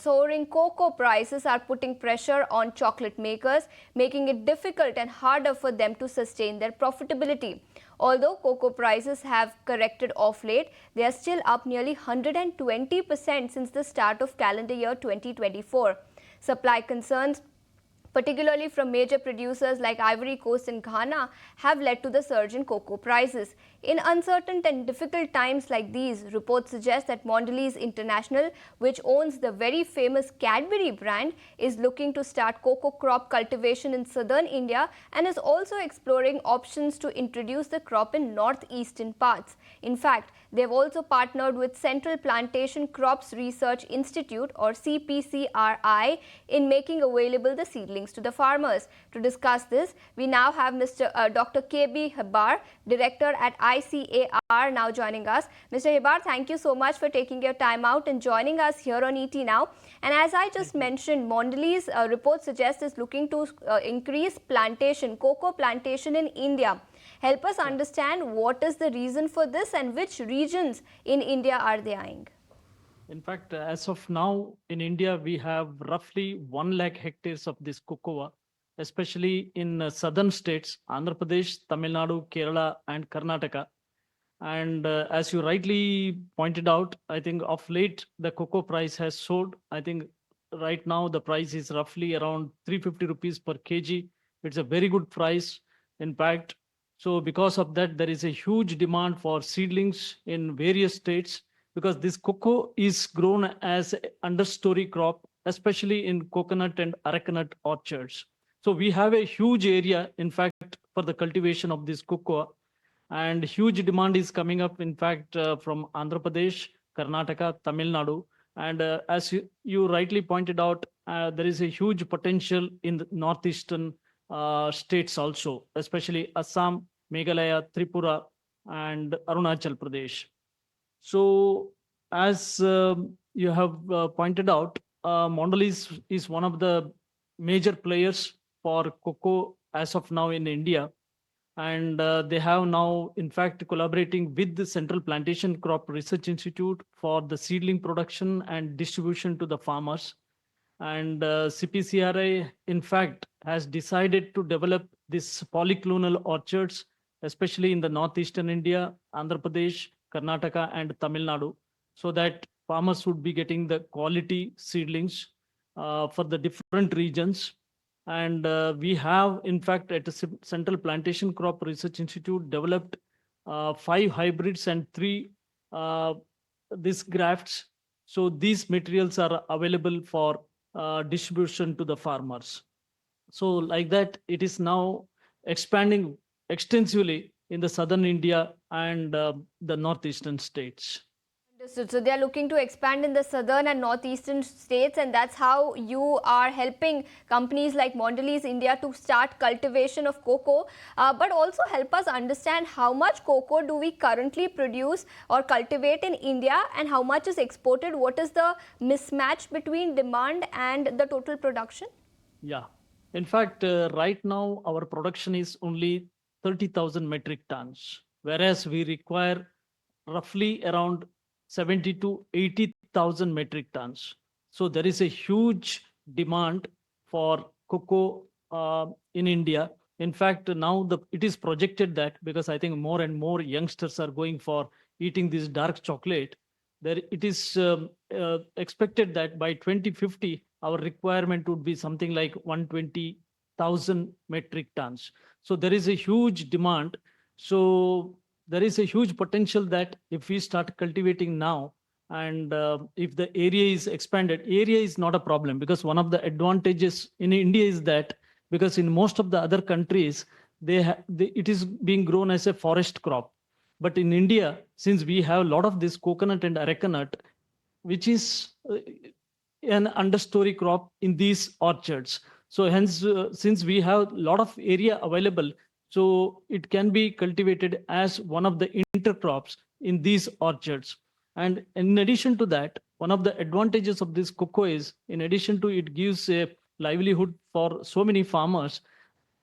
Soaring cocoa prices are putting pressure on chocolate makers, making it difficult and harder for them to sustain their profitability. Although cocoa prices have corrected of late, they are still up nearly 120% since the start of calendar year 2024. Supply concerns, particularly from major producers like Ivory Coast and Ghana, have led to the surge in cocoa prices. In uncertain and difficult times like these, reports suggest that Mondelez International, which owns the very famous Cadbury brand, is looking to start cocoa crop cultivation in southern India and is also exploring options to introduce the crop in northeastern parts. In fact, they have also partnered with Central Plantation Crops Research Institute or CPCRI in making available the seedlings to the farmers. To discuss this, we now have Dr. KB Hebbar, Director at ICAR, now joining us. Mr. Hebbar, thank you so much for taking your time out and joining us here on ET Now. And as I just mentioned, Mondelez report suggests is looking to increase cocoa plantation in India. Help us understand what is the reason for this and which regions in India are they eyeing? In fact, as of now in India, we have roughly 1 lakh hectares of this cocoa, especially in southern states, Andhra Pradesh, Tamil Nadu, Kerala, and Karnataka. And as you rightly pointed out, I think of late the cocoa price has soared. I think right now the price is roughly around 350 rupees per kg. It's a very good price. In fact, so because of that, there is a huge demand for seedlings in various states because this cocoa is grown as an understory crop, especially in coconut and arecanut orchards. So we have a huge area, in fact, for the cultivation of this cocoa, and huge demand is coming up, in fact, from Andhra Pradesh, Karnataka, Tamil Nadu. And as you rightly pointed out, there is a huge potential in the northeastern states also, especially Assam, Meghalaya, Tripura, and Arunachal Pradesh. So, as you have pointed out, Mondelez is one of the major players for cocoa as of now in India. And they have now, in fact, collaborating with the Central Plantation Crop Research Institute for the seedling production and distribution to the farmers. And CPCRI, in fact, has decided to develop these polyclonal orchards, especially in the northeastern India, Andhra Pradesh, Karnataka, and Tamil Nadu, so that farmers would be getting the quality seedlings for the different regions. And we have, in fact, at the Central Plantation Crop Research Institute, developed 5 hybrids and 3 these grafts. So these materials are available for distribution to the farmers. So like that, it is now expanding extensively in the southern India and the northeastern states. Understood. So they are looking to expand in the southern and northeastern states, and that's how you are helping companies like Mondelez India to start cultivation of cocoa. But also help us understand how much cocoa do we currently produce or cultivate in India and how much is exported? What is the mismatch between demand and the total production? Yeah. In fact, right now our production is only 30,000 metric tons, whereas we require roughly around 70 to 80,000 metric tons. So there is a huge demand for cocoa in India. In fact, now it is projected that because I think more and more youngsters are going for eating this dark chocolate, there it is expected that by 2050 our requirement would be something like 120,000 metric tons. So there is a huge demand. So there is a huge potential that if we start cultivating now and if the area is expanded, area is not a problem because one of the advantages in India is that because in most of the other countries it is being grown as a forest crop, but in India, since we have a lot of this coconut and arecanut, which is an understory crop in these orchards. So hence, since we have a lot of area available, so it can be cultivated as one of the intercrops in these orchards. And in addition to that, one of the advantages of this cocoa is, in addition to it gives a livelihood for so many farmers,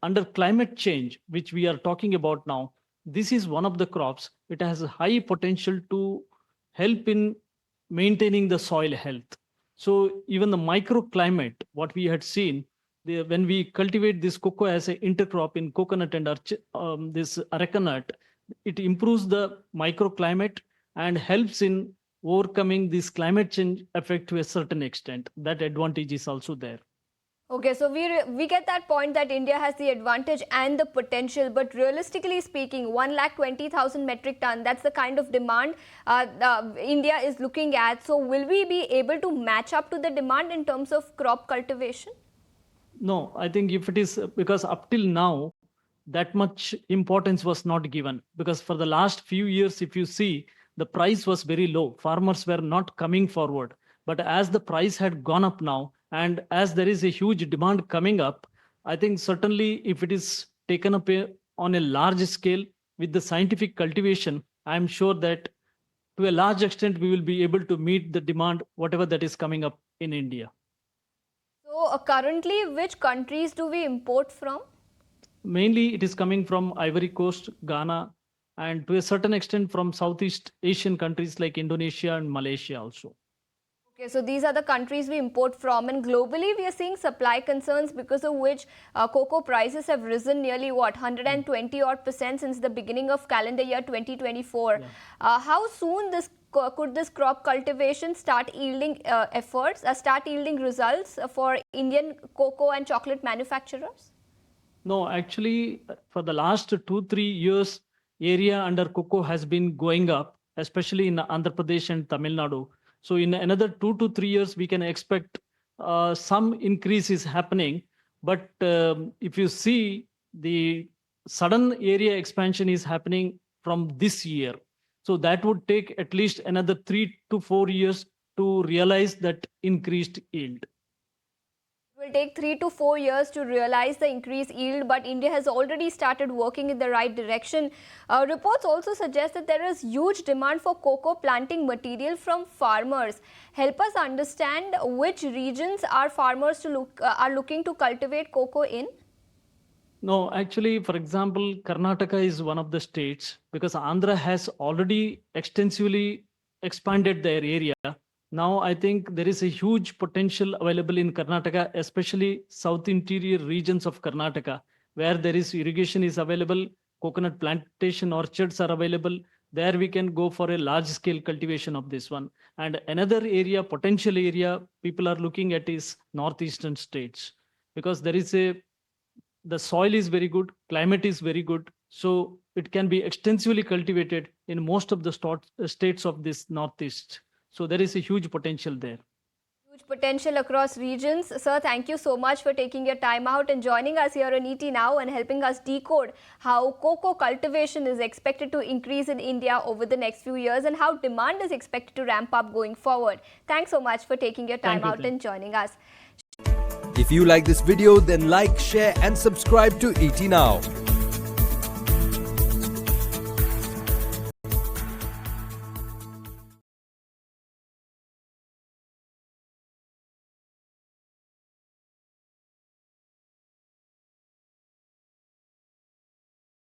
under climate change, which we are talking about now, this is one of the crops. It has a high potential to help in maintaining the soil health. So even the microclimate, what we had seen, when we cultivate this cocoa as an intercrop in coconut and this areca nut, it improves the microclimate and helps in overcoming this climate change effect to a certain extent. That advantage is also there. Okay, so we get that point that India has the advantage and the potential, but realistically speaking, 1,20,000 metric ton, that's the kind of demand India is looking at. So will we be able to match up to the demand in terms of crop cultivation? No, I think if it is because up till now, that much importance was not given, because for the last few years, if you see, the price was very low. Farmers were not coming forward. But as the price had gone up now, and as there is a huge demand coming up, I think certainly if it is taken up on a large scale with the scientific cultivation, I'm sure that to a large extent we will be able to meet the demand, whatever that is coming up in India. So currently, which countries do we import from? Mainly it is coming from Ivory Coast, Ghana, and to a certain extent from Southeast Asian countries like Indonesia and Malaysia also. Okay, so these are the countries we import from, and globally we are seeing supply concerns because of which cocoa prices have risen nearly 120 odd% since the beginning of calendar year 2024. Yeah. How soon could this crop cultivation start yielding start yielding results for Indian cocoa and chocolate manufacturers? No, actually, for the last 2-3 years, area under cocoa has been going up, especially in Andhra Pradesh and Tamil Nadu. So, in another 2 to 3 years, we can expect some increase is happening. But if you see, the sudden area expansion is happening from this year. So, that would take at least another 3 to 4 years to realize that increased yield. Will take 3 to 4 years to realize the increased yield, but India has already started working in the right direction. Reports also suggest that there is huge demand for cocoa planting material from farmers. Help us understand which regions are farmers are looking to cultivate cocoa in. No, actually, for example, Karnataka is one of the states because Andhra has already extensively expanded their area. Now, I think there is a huge potential available in Karnataka, especially south interior regions of Karnataka, where there is irrigation is available, coconut plantation orchards are available. There we can go for a large scale cultivation of this one. And another area, potential area people are looking at is northeastern states, because there is a the soil is very good, climate is very good, so it can be extensively cultivated in most of the states of this northeast. So there is a huge potential there. Huge potential across regions. Sir, thank you so much for taking your time out and joining us here on ET Now and helping us decode how cocoa cultivation is expected to increase in India over the next few years and how demand is expected to ramp up going forward. Thanks so much for taking your time out and joining us. If you like this video, then like, share and subscribe to ET Now.